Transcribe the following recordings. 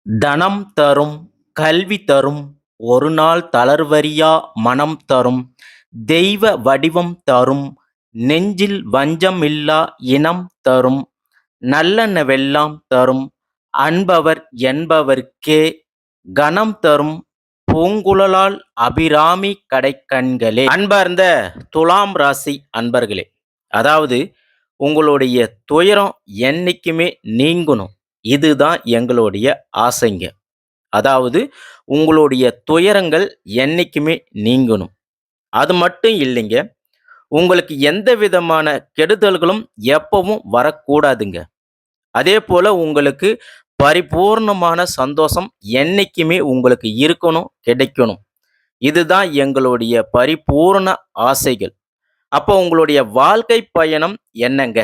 தனம் தரும், கல்வி தரும், ஒரு நாள் தளர்வறியா மனம் தரும், தெய்வ வடிவம் தரும், நெஞ்சில் வஞ்சமில்லா இனம் தரும், நல்லனவெல்லாம் தரும், அன்பவர் என்பவர்க்கே கணம் தரும், பூங்குழலால் அபிராமி கடைக்கண்களே. அன்பார்ந்த துலாம் ராசி அன்பர்களே, அதாவது உங்களுடைய துயரம் என்னைக்குமே நீங்கணும். இதுதான் எங்களுடைய ஆசைங்க. அதாவது உங்களுடைய துயரங்கள் என்னைக்குமே நீங்கணும். அது மட்டும் இல்லைங்க, உங்களுக்கு எந்த விதமான கெடுதல்களும் எப்பவும் வரக்கூடாதுங்க. அதே போல உங்களுக்கு பரிபூர்ணமான சந்தோஷம் என்னைக்குமே உங்களுக்கு இருக்கணும், கிடைக்கணும். இதுதான் எங்களுடைய பரிபூர்ண ஆசைகள். அப்போ உங்களுடைய வாழ்க்கை பயணம் என்னங்க?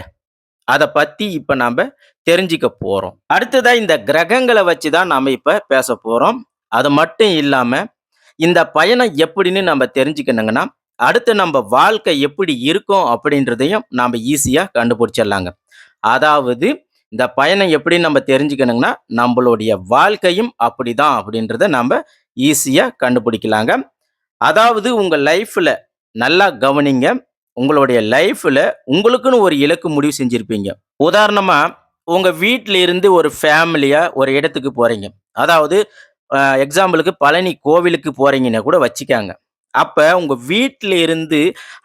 அத பத்தி இப்ப நாம தெரிஞ்சுக்க போறோம். அடுத்ததா இந்த கிரகங்கள வச்சு தான் நாம இப்ப பேசப் போறோம். அது மட்டும் இல்லாம, இந்த பயணம் எப்படின்னு நம்ம தெரிஞ்சுக்கணுங்கன்னா, அடுத்து நம்ப வாழ்க்கை எப்படி இருக்கும் அப்படின்றதையும் நாம ஈஸியா கண்டுபிடிச்சிடலாங்க. அதாவது இந்த பயணம் எப்படின்னு நம்ம தெரிஞ்சுக்கணுங்கன்னா, நம்பளுடைய வாழ்க்கையும் அப்படிதான் அப்படின்றத நாம ஈஸியா கண்டுபிடிக்கலாங்க. அதாவது உங்க லைஃப்ல நல்லா கவனிங்க. உங்களுடைய லைஃப்ல உங்களுக்குன்னு ஒரு இலக்கு முடிவு செஞ்சிருப்பீங்க. உதாரணமா, உங்க வீட்ல இருந்து ஒரு ஃபேமிலியா ஒரு இடத்துக்கு போறீங்க. அதாவது எக்ஸாம்பிளுக்கு பழனி கோவிலுக்கு போறீங்கன்னு கூட வச்சுக்கங்க. அப்ப உங்க வீட்ல இருந்து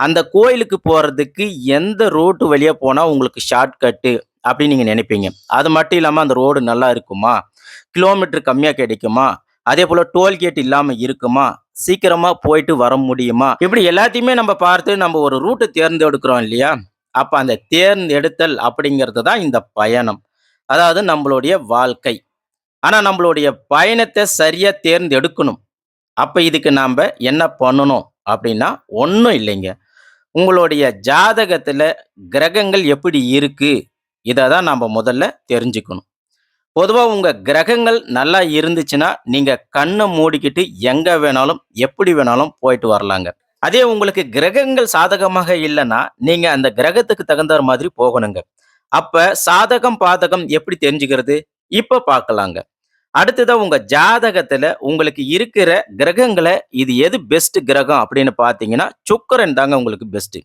அந்த கோயிலுக்கு போறதுக்கு எந்த ரோட்டு வழியா போனா உங்களுக்கு ஷார்ட் கட்டு அப்படின்னு நீங்க நினைப்பீங்க. அது மட்டும் இல்லாம அந்த ரோடு நல்லா இருக்குமா? கிலோமீட்டர் கம்மியா கிடைக்குமா? அதேபோல டோல்கேட் இல்லாம இருக்குமா? சீக்கிரமா போயிட்டு வர முடியுமா? இப்படி எல்லாத்தையுமே நம்ம பார்த்து நம்ம ஒரு ரூட்ட தேர்ந்தெடுக்கிறோம் இல்லையா? அப்ப அந்த தேர்ந்தெடுத்தல் அப்படிங்கிறது தான் இந்த பயணம். அதாவது நம்மளுடைய வாழ்க்கை. ஆனா நம்மளுடைய பயணத்த சரியா தேர்ந்தெடுக்கணும். அப்ப இதுக்கு நாம என்ன பண்ணணும் அப்படின்னா, ஒண்ணும் இல்லைங்க. உங்களுடைய ஜாதகத்துல கிரகங்கள் எப்படி இருக்கு? இத தான் நாம முதல்ல தெரிஞ்சுக்கணும். பொதுவா உங்க கிரகங்கள் நல்லா இருந்துச்சுன்னா, நீங்க கண்ண மூடிக்கிட்டு எங்க வேணாலும், எப்படி வேணாலும் போயிட்டு வரலாங்க. அதே உங்களுக்கு கிரகங்கள் சாதகமாக இல்லன்னா, நீங்க அந்த கிரகத்துக்கு தகுந்தார் மாதிரி போகணுங்க. அப்ப சாதகம், பாதகம் எப்படி தெரிஞ்சுக்கிறது? இப்ப பார்க்கலாங்க. அடுத்ததா உங்க ஜாதகத்துல உங்களுக்கு இருக்கிற கிரகங்கள இது எது பெஸ்ட் கிரகம் அப்படின்னு பார்த்தீங்கன்னா, சுக்கிரன் தாங்க உங்களுக்கு பெஸ்ட்.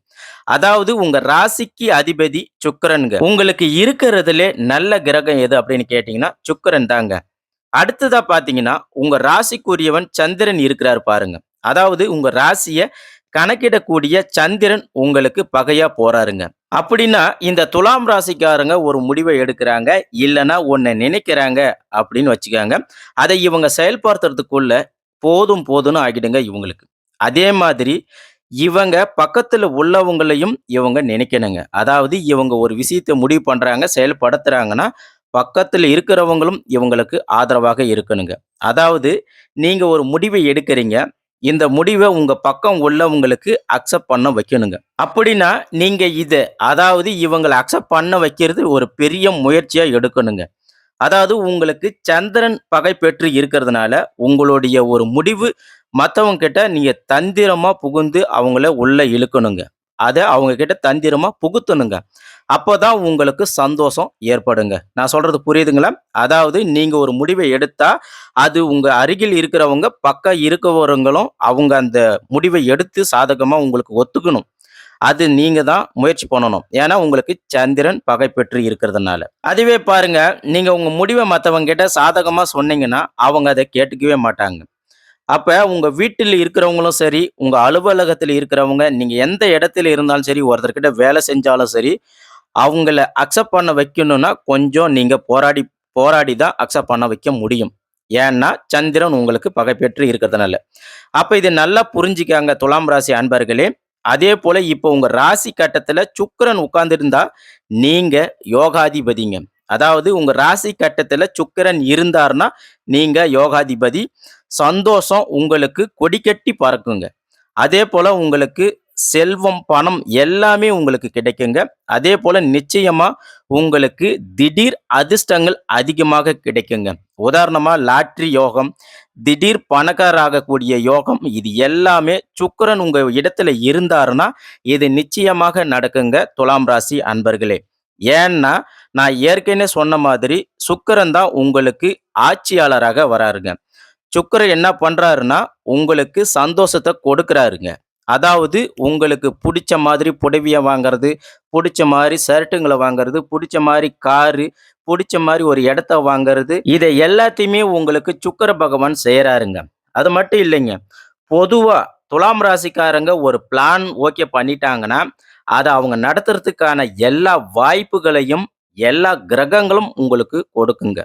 அதாவது உங்க ராசிக்கு அதிபதி சுக்கிரன்ங்க. உங்களுக்கு இருக்கிறதுலே நல்ல கிரகம் எது அப்படின்னு கேட்டீங்கன்னா, சுக்கிரன் தாங்க. அடுத்ததா பார்த்தீங்கன்னா, உங்க ராசிக்குரியவன் சந்திரன் இருக்கிறார் பாருங்க. அதாவது உங்க ராசிய கணக்கிடக்கூடிய சந்திரன் உங்களுக்கு பகையா போறாருங்க. அப்படின்னா இந்த துலாம் ராசிக்காரங்க ஒரு முடிவை எடுக்கிறாங்க, இல்லன்னா ஒண்ண நினைக்கிறாங்க அப்படின்னு வச்சுக்கோங்க. அதை இவங்க செயல்படுத்துறதுக்குள்ள போதும் போதும்னு ஆகிடுங்க இவங்களுக்கு. அதே மாதிரி இவங்க பக்கத்துல உள்ளவங்களையும் இவங்க நினைக்கணுங்க. அதாவது இவங்க ஒரு விஷயத்த முடிவு பண்றாங்க, செயல்படுத்துறாங்கன்னா, பக்கத்துல இருக்கிறவங்களும் இவங்களுக்கு ஆதரவாக இருக்கணுங்க. அதாவது நீங்க ஒரு முடிவை எடுக்கிறீங்க. இந்த முடிவ உங்க பக்கம் உள்ளவங்களுக்கு அக்செப்ட் பண்ண வைக்கணுங்க. அப்படின்னா நீங்க அதாவது இவங்கள அக்செப்ட் பண்ண வைக்கிறது ஒரு பெரிய முயற்சியா எடுக்கணுங்க. அதாவது உங்களுக்கு சந்திரன் பகை பெற்று இருக்கிறதுனால, உங்களுடைய ஒரு முடிவு மத்தவங்க கிட்ட நீங்க தந்திரமா புகுந்து அவங்கள உள்ள இழுக்கணுங்க. அத அவங்க கிட்ட தந்திரமா புகுத்தணுங்க. அப்பதான் உங்களுக்கு சந்தோஷம் ஏற்படுங்க. நான் சொல்றது புரியுதுங்களா? அதாவது நீங்க ஒரு முடிவை எடுத்தா, அது உங்க அருகில் இருக்கிறவங்க, பக்கம் இருக்கவங்களும் அவங்க அந்த முடிவை எடுத்து சாதகமா உங்களுக்கு ஒத்துக்கணும். அது நீங்க தான் முயற்சி பண்ணணும். ஏன்னா, உங்களுக்கு சந்திரன் பகை பெற்று இருக்கிறதுனால. அதுவே பாருங்க, நீங்க உங்க முடிவ மத்தவங்ககிட்ட சாதகமா சொன்னீங்கன்னா, அவங்க அத கேட்டுக்கவே மாட்டாங்க. அப்ப உங்க வீட்டில இருக்கிறவங்களும் சரி, உங்க அலுவலகத்தில இருக்கிறவங்க, நீங்க எந்த இடத்துல இருந்தாலும் சரி, ஒருத்தர்கிட்ட வேலை செஞ்சாலும் சரி, அவங்கள அக்செப்ட் பண்ண வைக்கணும்னா, கொஞ்சம் நீங்க போராடி போராடி தான் அக்செப்ட் பண்ண வைக்க முடியும். ஏன்னா, சந்திரன் உங்களுக்கு பகை பெற்று இருக்கிறதுனால. அப்ப இத நல்லா புரிஞ்சுக்கங்க துலாம் ராசி அன்பர்களே. அதேபோல இப்போ உங்க ராசி கட்டத்துல சுக்கிரன் உட்கார்ந்திருந்தா, நீங்க யோகாதிபதிங்க. அதாவது உங்க ராசி கட்டத்துல சுக்கிரன் இருந்தார்னா, நீங்க யோகாதிபதி. சந்தோஷம் உங்களுக்கு கொடிகட்டி பறக்குங்க. அதேபோல உங்களுக்கு செல்வம், பணம் எல்லாமே உங்களுக்கு கிடைக்குங்க. அதேபோல நிச்சயமா உங்களுக்கு திடீர் அதிர்ஷ்டங்கள் அதிகமாக கிடைக்குங்க. உதாரணமா லாட்டரி யோகம், திடீர் பணக்காரராகக்கூடிய யோகம், இது எல்லாமே சுக்கிரன் உங்க இடத்துல இருந்தாருன்னா, இது நிச்சயமாக நடக்குங்க துலாம் ராசி அன்பர்களே. ஏன்னா, நான் ஏற்கனவே சொன்ன மாதிரி சுக்கிரன் தான் உங்களுக்கு ஆட்சியாளராக வராருங்க. சுக்கிரன் என்ன பண்றாருன்னா, உங்களுக்கு சந்தோஷத்த கொடுக்குறாருங்க. அதாவது உங்களுக்கு புடிச்ச மாதிரி புடவைய வாங்குறது, புடிச்ச மாரி ஷர்ட்டுங்கள வாங்குறது, புடிச்ச மாரி காரு, புடிச்ச மாரி ஒரு இடத்த வாங்குறது, இத எல்லாத்தையுமே உங்களுக்கு சுக்கிர பகவான் செய்றாருங்க. அது மட்டும் இல்லைங்க. பொதுவா துலாம் ராசிக்காரங்க ஒரு பிளான் ஓகே பண்ணிட்டாங்கன்னா, அத அவங்க நடத்துறதுக்கான எல்லா வாய்ப்புகளையும், எல்லா கிரகங்களும் உங்களுக்கு கொடுக்குங்க.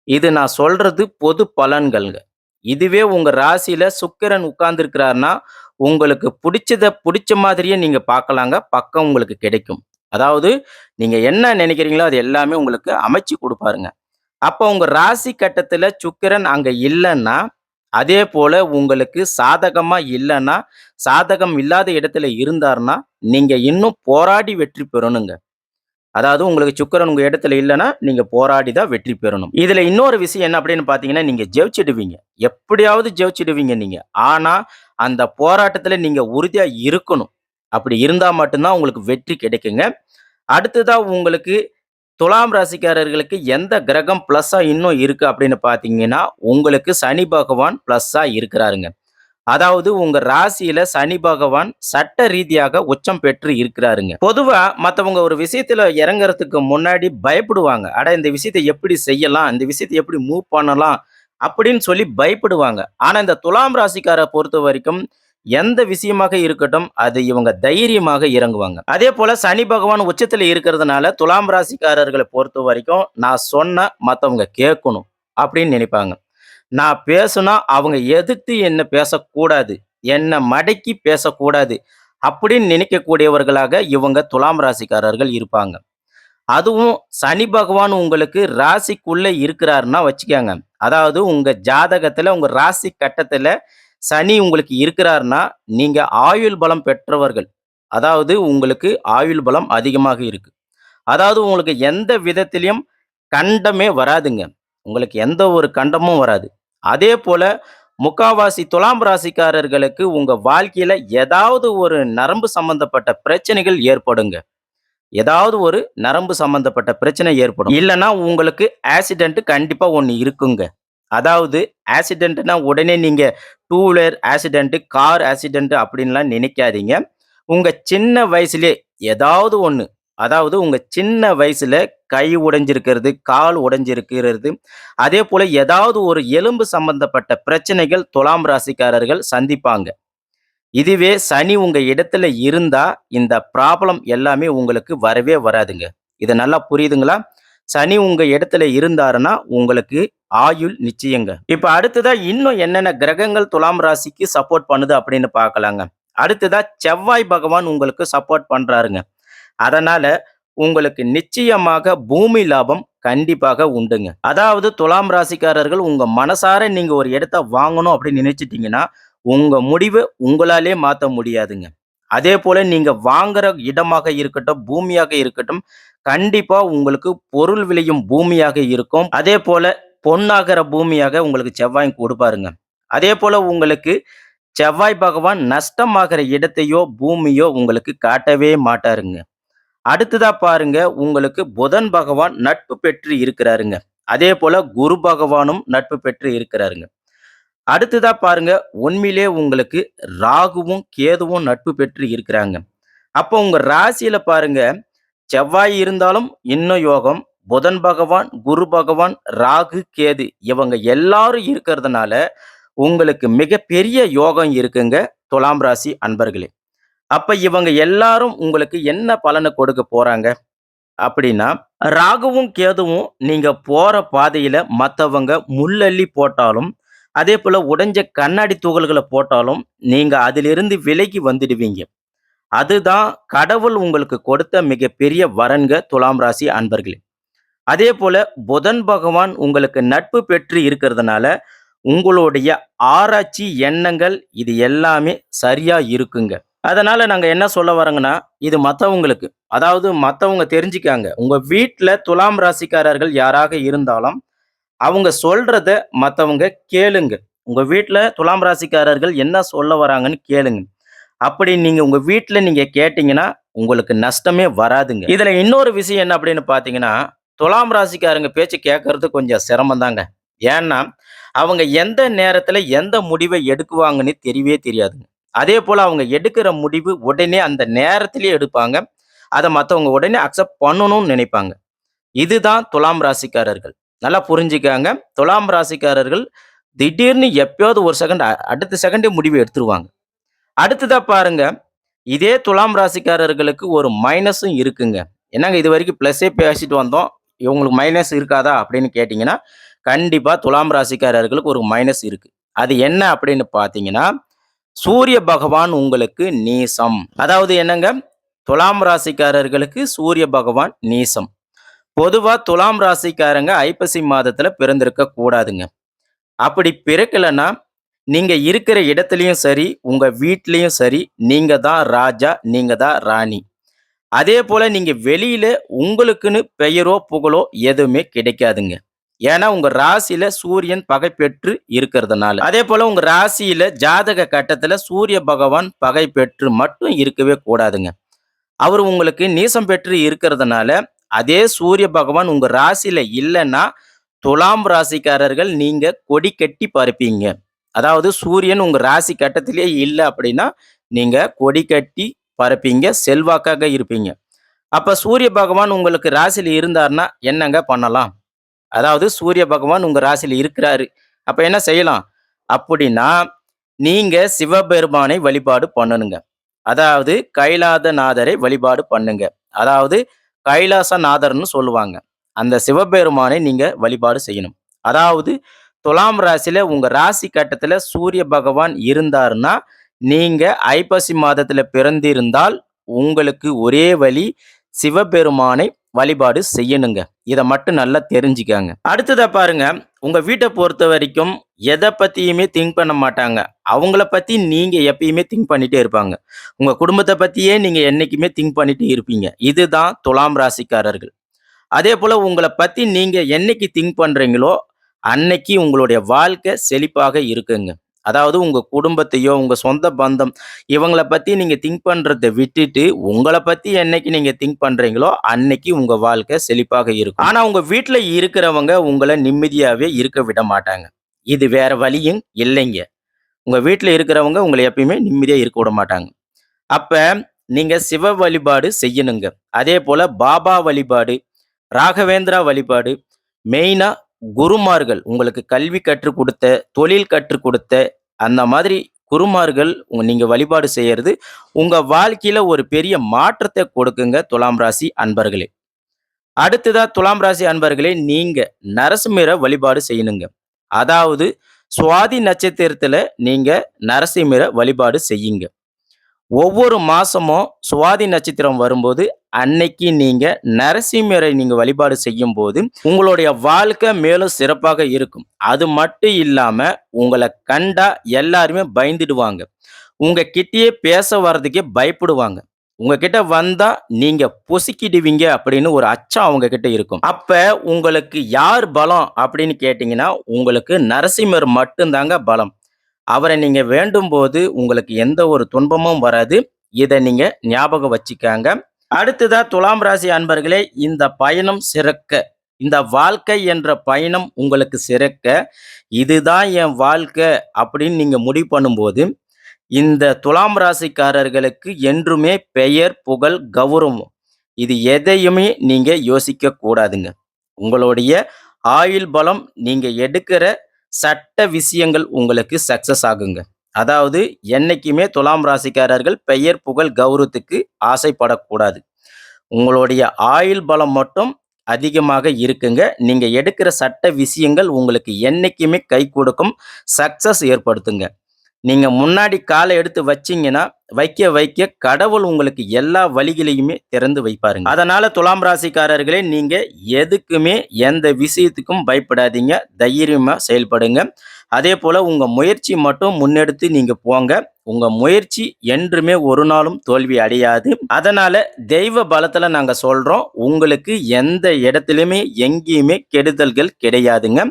இது நான் சொல்றது பொது பலன்கள்ங்க. இதுவே உங்க ராசியில சுக்கிரன் உட்கார்ந்திருக்கிறார்ன்னா, உங்களுக்கு புடிச்சத புடிச்ச மாதிரியே நீங்க பார்க்கலாங்க. பக்கம் உங்களுக்கு கிடைக்கும். அதாவது நீங்க என்ன நினைக்கிறீங்களோ, அது எல்லாமே உங்களுக்கு அமைச்சு குடுப்பாருங்க. அப்ப உங்க ராசி கட்டத்துல சுக்கிரன் அங்க இல்லன்னா, அதே போல உங்களுக்கு சாதகமா இல்லன்னா, சாதகம் இல்லாத இடத்துல இருந்தார்ன்னா, நீங்க இன்னும் போராடி வெற்றி பெறணுங்க. அதாவது உங்களுக்கு சுக்கிரன் உங்க இடத்துல இல்லன்னா, நீங்க போராடி தான் வெற்றி பெறணும். இதுல இன்னொரு விஷயம் என்ன அப்படின்னு பார்த்தீங்கன்னா, நீங்க ஜெயிச்சிடுவீங்க. எப்படியாவது ஜெயிச்சிடுவீங்க நீங்க. ஆனா, அந்த போராட்டத்துல நீங்க உறுதியா இருக்கணும். அப்படி இருந்தா மட்டும் தான் உங்களுக்கு வெற்றி கிடைக்குங்க. அடுத்ததா உங்களுக்கு துலாம் ராசிக்காரர்களுக்கு எந்த கிரகம் பிளஸ்ஸா இன்னும் இருக்கு அப்படின்னு பார்த்தீங்கன்னா, உங்களுக்கு சனி பகவான் பிளஸ்ஸா இருக்கிறாருங்க. அதாவது உங்க ராசியில சனி பகவான் சட்ட ரீதியாக உச்சம் பெற்று இருக்கிறாருங்க. பொதுவா மத்தவங்க ஒரு விஷயத்துல இறங்குறதுக்கு முன்னாடி பயப்படுவாங்க. அட இந்த விஷயத்த எப்படி செய்யலாம்? இந்த விஷயத்த எப்படி மூவ் பண்ணலாம்? அப்படின்னு சொல்லி பயப்படுவாங்க. ஆனா இந்த துலாம் ராசிக்கார பொறுத்தவரைக்கும் எந்த விஷயமாக இருக்கட்டும், அது இவங்க தைரியமாக இறங்குவாங்க. அதே போல சனி பகவான் உச்சத்துல இருக்கிறதுனால துலாம் ராசிக்காரர்கள பொறுத்தவரைக்கும் நான் சொன்னா மத்தவங்க கேட்கணும் அப்படின்னு நினைப்பாங்க. நான் பேசுனா அவங்க எதிர்த்து என்ன பேசக்கூடாது. என்ன மடக்கி பேசக்கூடாது. அப்படின்னு நினைக்கக்கூடியவர்களாக இவங்க துலாம் ராசிக்காரர்கள் இருப்பாங்க. அதுவும் சனி பகவான் உங்களுக்கு ராசிக்குள்ள இருக்கிறாருன்னா வச்சுக்கங்க. அதாவது உங்க ஜாதகத்துல உங்க ராசி கட்டத்துல சனி உங்களுக்கு இருக்கிறாருன்னா, நீங்க ஆயுள் பலம் பெற்றவர்கள். அதாவது உங்களுக்கு ஆயுள் பலம் அதிகமாக இருக்கு. அதாவது உங்களுக்கு எந்த விதத்திலயும் கண்டமே வராதுங்க. உங்களுக்கு எந்த ஒரு கண்டமும் வராது. அதேபோல முக்காவாசி துலாம் ராசிக்காரர்களுக்கு உங்க வாழ்க்கையில ஏதாவது ஒரு நரம்பு சம்பந்தப்பட்ட பிரச்சனைகள் ஏற்படுங்க. ஏதாவது ஒரு நரம்பு சம்பந்தப்பட்ட பிரச்சனை ஏற்படும். இல்லன்னா உங்களுக்கு ஆக்சிடென்ட் கண்டிப்பா ஒண்ணு இருக்குங்க. அதாவது ஆக்சிடென்ட்னா உடனே நீங்க two wheeler accident, car accident அப்படின்லாம் நினைக்காதீங்க. உங்க சின்ன வயசுலயே ஏதாவது ஒண்ணு, அதாவது உங்க சின்ன வயசுல கை உடைஞ்சிருக்கிறது, கால் உடைஞ்சிருக்கிறது, அதேபோல ஏதாவது ஒரு எலும்பு சம்பந்தப்பட்ட பிரச்சனைகள் துலாம் ராசிக்காரர்கள் சந்திப்பாங்க. இதுவே சனி உங்க இடத்துல இருந்தா, இந்த ப்ராப்ளம் எல்லாமே உங்களுக்கு வரவே வராதுங்க. இது நல்லா புரியுதுங்களா? சனி உங்க இடத்துல இருந்தாருன்னா, உங்களுக்கு ஆயுள் நிச்சயங்க. இப்ப அடுத்ததா இன்னும் என்னென்ன கிரகங்கள் துலாம் ராசிக்கு சப்போர்ட் பண்ணுது அப்படின்னு பார்க்கலாங்க. அடுத்ததா செவ்வாய் பகவான் உங்களுக்கு சப்போர்ட் பண்றாருங்க. அதனால உங்களுக்கு நிச்சயமாக பூமி லாபம் கண்டிப்பாக உண்டுங்க. அதாவது துலாம் ராசிக்காரர்கள் உங்க மனசார நீங்க ஒரு இடத்த வாங்கணும் அப்படின்னு நினைச்சிட்டீங்கன்னா, உங்க முடிவ உங்களாலே மாத்த முடியாதுங்க. அதேபோல நீங்க வாங்குற இடமாக இருக்கட்டும், பூமியாக இருக்கட்டும், கண்டிப்பா உங்களுக்கு பொருள் விளையும் பூமியாக இருக்கும். அதேபோல பொன்னாகிற பூமியாக உங்களுக்கு செவ்வாய் கொடுப்பாருங்க. அதேபோல உங்களுக்கு செவ்வாய் பகவான் நஷ்டமாகிற இடத்தையோ, பூமியோ உங்களுக்கு காட்டவே மாட்டாருங்க. அடுத்ததா பாருங்க, உங்களுக்கு புதன் பகவான் நட்பு பெற்று இருக்கிறாருங்க. அதேபோல குரு பகவானும் நட்பு பெற்று இருக்கிறாருங்க. அடுத்ததா பாருங்க, உண்மையிலே உங்களுக்கு ராகுவும், கேதுவும் நட்பு பெற்று இருக்கிறாங்க. அப்போ உங்க ராசியில பாருங்க, செவ்வாய் இருந்தாலும் இன்னும் யோகம். புதன் பகவான், குரு பகவான், ராகு, கேது இவங்க எல்லாரும் இருக்கிறதுனால, உங்களுக்கு மிகப்பெரிய யோகம் இருக்குங்க, துலாம் ராசி அன்பர்களே. அப்ப இவங்க எல்லாரும் உங்களுக்கு என்ன பலன கொடுக்க போறாங்க அப்படின்னா, ராகுவும், கேதுவும் நீங்க போற பாதையில மத்தவங்க முள்ளள்ளி போட்டாலும், அதேபோல உடைஞ்ச கண்ணாடி துகள்கள போட்டாலும், நீங்க அதிலிருந்து விலகி வந்துடுவீங்க. அதுதான் கடவுள் உங்களுக்கு கொடுத்த மிகப்பெரிய வரன்க துலாம் ராசி அன்பர்களே. அதேபோல புதன் பகவான் உங்களுக்கு நட்பு பெற்று இருக்கிறதுனால, உங்களுடைய ஆராய்ச்சி எண்ணங்கள் இது எல்லாமே சரியா இருக்குங்க. அதனால நாங்க என்ன சொல்ல வரோங்கன்னா, இது மத்தவங்களுக்கு, அதாவது மத்தவங்க தெரிஞ்சுக்காங்க. உங்க வீட்ல துலாம் ராசிக்காரர்கள் யாராக இருந்தாலும், அவங்க சொல்றத மத்தவங்க கேளுங்க. உங்க வீட்ல துலாம் ராசிக்காரர்கள் என்ன சொல்ல வராங்கன்னு கேளுங்க. அப்படி நீங்க உங்க வீட்ல நீங்க கேட்டீங்கன்னா, உங்களுக்கு நஷ்டமே வராதுங்க. இதுல இன்னொரு விஷயம் என்ன அப்படின்னு பார்த்தீங்கன்னா, துலாம் ராசிக்காரங்க பேச்சு கேட்கறது கொஞ்சம் சிரமம் தாங்க. ஏன்னா, அவங்க எந்த நேரத்துல எந்த முடிவை எடுக்குவாங்கன்னு தெரியவே தெரியாதுங்க. அதேபோல அவங்க எடுக்கிற முடிவு உடனே அந்த நேரத்திலேயே எடுப்பாங்க. அத மத்தவங்க உடனே அக்செப்ட் பண்ணணும்னு நினைப்பாங்க. இதுதான் துலாம் ராசிக்காரர்கள். நல்லா புரிஞ்சுக்கங்க. துலாம் ராசிக்காரர்கள் திடீர்னு எப்பயாவது ஒரு செகண்ட் அடுத்த செகண்டே முடிவு எடுத்துருவாங்க. அடுத்ததா பாருங்க, இதே துலாம் ராசிக்காரர்களுக்கு ஒரு மைனஸும் இருக்குங்க. என்னங்க இதுவரைக்கும் பிளஸ்ஸே பேசிட்டு வந்தோம். இவங்களுக்கு மைனஸ் இருக்காதா? அப்படின்னு கேட்டீங்கன்னா, கண்டிப்பா துலாம் ராசிக்காரர்களுக்கு ஒரு மைனஸ் இருக்கு. அது என்ன அப்படின்னு பார்த்தீங்கன்னா, சூரிய பகவான் உங்களுக்கு நீசம். அதாவது என்னங்க, துலாம் ராசிக்காரர்களுக்கு சூரிய பகவான் நீசம். பொதுவா துலாம் ராசிக்காரங்க ஐப்பசி மாதத்துல பிறந்திருக்க கூடாதுங்க. அப்படி பிறக்கலன்னா, நீங்க இருக்கிற இடத்துலயும் சரி, உங்க வீட்லயும் சரி, நீங்க தான் ராஜா, நீங்க தான் ராணி. அதேபோல நீங்க வெளியில உங்களுக்குன்னு பெயரோ, புகழோ எதுவுமே கிடைக்காதுங்க. ஏன்னா, உங்க ராசியில சூரியன் பகை பெற்று இருக்கிறதுனால. அதேபோல உங்க ராசியில ஜாதக கட்டத்துல சூரிய பகவான் பகை பெற்று மட்டும் இருக்கவே கூடாதுங்க. அவர் உங்களுக்கு நீசம் பெற்று இருக்கிறதுனால, அதே சூரிய பகவான் உங்க ராசியில இல்லன்னா, துலாம் ராசிக்காரர்கள் நீங்க கொடி கட்டி பறப்பீங்க. அதாவது சூரியன் உங்க ராசி கட்டத்திலேயே இல்ல அப்படின்னா, நீங்க கொடி கட்டி பறப்பீங்க, செல்வாக்காக இருப்பீங்க. அப்ப சூரிய பகவான் உங்களுக்கு ராசியில இருந்தார்னா என்னங்க பண்ணலாம்? அதாவது சூரிய பகவான் உங்க ராசியில இருக்கிறாரு. அப்ப என்ன செய்யலாம்? அப்படின்னா, நீங்க சிவபெருமானை வழிபாடு பண்ணணுங்க. அதாவது கைலாதநாதரை வழிபாடு பண்ணுங்க. அதாவது கைலாசநாதர்ன்னு சொல்லுவாங்க. அந்த சிவபெருமானை நீங்க வழிபாடு செய்யணும். அதாவது துலாம் ராசியில உங்க ராசி கட்டத்துல சூரிய பகவான் இருந்தாருன்னா, நீங்க ஐப்பசி மாதத்துல பிறந்திருந்தால் உங்களுக்கு ஒரே வழி சிவபெருமானை வழிபாடு செய்யணுங்க. இத மட்டும் நல்லா தெரிஞ்சுக்கங்க. அடுத்ததா பாருங்க, உங்க வீட்ட பொறுத்தவரைக்கும் எத பத்தியுமே திங்க் பண்ண மாட்டாங்க. அவங்கள பத்தி நீங்க எப்பயுமே திங்க் பண்ணிட்டே இருப்பாங்க. உங்க குடும்பத்த பத்தியே நீங்க என்னைக்குமே திங்க் பண்ணிட்டு இருப்பீங்க. இதுதான் துலாம் ராசிக்காரர்கள். அதேபோல உங்கள பத்தி நீங்க என்னைக்கு திங்க் பண்றீங்களோ, அன்னைக்கு உங்களுடைய வாழ்க்கை செழிப்பாக இருக்குங்க. அதாவது உங்க குடும்பத்தையோ, உங்க சொந்த பந்தம் இவங்கள பத்தி நீங்க திங்க் பண்றத விட்டுட்டு, உங்கள பத்தி என்னைக்கு நீங்க திங்க் பண்றீங்களோ, அன்னைக்கு உங்க வாழ்க்கை செழிப்பாக இருக்கும். ஆனா உங்க வீட்ல இருக்கிறவங்க உங்கள நிம்மதியாவே இருக்க விட மாட்டாங்க. இது வேற வழியும் இல்லைங்க. உங்க வீட்ல இருக்கிறவங்க உங்கள எப்பயுமே நிம்மதியா இருக்க விட மாட்டாங்க. அப்ப நீங்க சிவ வழிபாடு செய்யணுங்க. அதேபோல பாபா வழிபாடு, ராகவேந்திரா வழிபாடு, மெயினா குருமார்கள் உங்களுக்கு கல்வி கற்றுக் கொடுத்த, தொழில் கற்றுக் கொடுத்த அந்த மாதிரி குருமார்கள் நீங்க வழிபாடு செய்யறது உங்க வாழ்க்கையில ஒரு பெரிய மாற்றத்தை கொடுக்குங்க துலாம் ராசி அன்பர்களே. அடுத்ததா துலாம் ராசி அன்பர்களே, நீங்க நரசிம்மர வழிபாடு செய்யணுங்க. அதாவது சுவாதி நட்சத்திரத்துல நீங்க நரசிம்மர வழிபாடு செய்யுங்க. ஒவ்வொரு மாசமும் சுவாதி நட்சத்திரம் வரும்போது, அன்னைக்கு நீங்க நரசிம்மரை நீங்க வழிபாடு செய்யும்போது, உங்களுடைய வாழ்க்கை மேலும் சிறப்பாக இருக்கும். அது மட்டும் இல்லாம, உங்கள கண்டா எல்லாருமே பயந்துடுவாங்க. உங்க கிட்டயே பேச வர்றதுக்கே பயப்படுவாங்க. உங்ககிட்ட வந்தா நீங்க பொசுக்கிடுவீங்க அப்படின்னு ஒரு அச்சம் அவங்க கிட்ட இருக்கும். அப்ப உங்களுக்கு யார் பலம் அப்படின்னு கேட்டீங்கன்னா, உங்களுக்கு நரசிம்மர் மட்டும் தாங்க பலம். அவர நீங்க வேண்டும்போது உங்களுக்கு எந்த ஒரு துன்பமும் வராது. இத நீங்க ஞாபகம் வச்சுக்கங்க. அடுத்ததா துலாம் ராசி அன்பர்களே, இந்த பயணம் சிறக்க, இந்த வாழ்க்கை என்ற பயணம் உங்களுக்கு சிறக்க, இதுதான் என் வாழ்க்கை அப்படின்னு நீங்க முடிவு பண்ணும்போது, இந்த துலாம் ராசிக்காரர்களுக்கு என்றுமே பெயர், புகழ், கௌரவம் இது எதையுமே நீங்க யோசிக்க கூடாதுங்க. உங்களுடைய ஆயுள் பலம், நீங்க எடுக்கிற சட்ட விஷயங்கள் உங்களுக்கு சக்சஸ் ஆகுங்க. அதாவது என்னைக்குமே துலாம் ராசிக்காரர்கள் பெயர், புகழ், கௌரவத்துக்கு ஆசைப்படக்கூடாது. உங்களுடைய ஆயுள் பலம் மட்டும் அதிகமாக இருக்குங்க. நீங்க எடுக்கிற சட்ட விஷயங்கள் உங்களுக்கு என்னைக்குமே கை கொடுக்கும், சக்சஸ் ஏற்படுத்துங்க. நீங்க முன்னாடி கால எடுத்து வச்சீங்கன்னா, வைக்க வைக்க கடவுள் உங்களுக்கு எல்லா வழிகளையுமே திறந்து வைப்பாருங்க. அதனால துலாம் ராசிக்காரர்களே, நீங்க எதுக்குமே எந்த விஷயத்துக்கும் பயப்படாதீங்க. தைரியமா செயல்படுங்க. அதேபோல உங்க முயற்சி மட்டும் முன்னெடுத்து நீங்க போங்க. உங்க முயற்சி என்றுமே ஒரு நாளும் தோல்வி அடையாது. அதனால தெய்வ பலத்துல நாங்க சொல்றோம், உங்களுக்கு எந்த இடத்திலுமே எங்கேயுமே கெடுதல்கள் கிடையாதுங்க.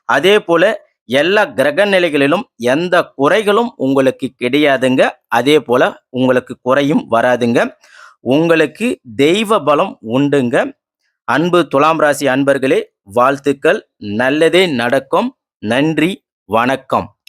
அதேபோல எல்லா கிரக நிலைகளிலும் எந்த குறைகளும் உங்களுக்கு கிடையாதுங்க. அதேபோல உங்களுக்கு குறையும் வராதுங்க. உங்களுக்கு தெய்வ பலம் உண்டுங்க. அன்பு துலாம் ராசி அன்பர்களே, வாழ்த்துக்கள். நல்லதே நடக்கும். நன்றி, வணக்கம்.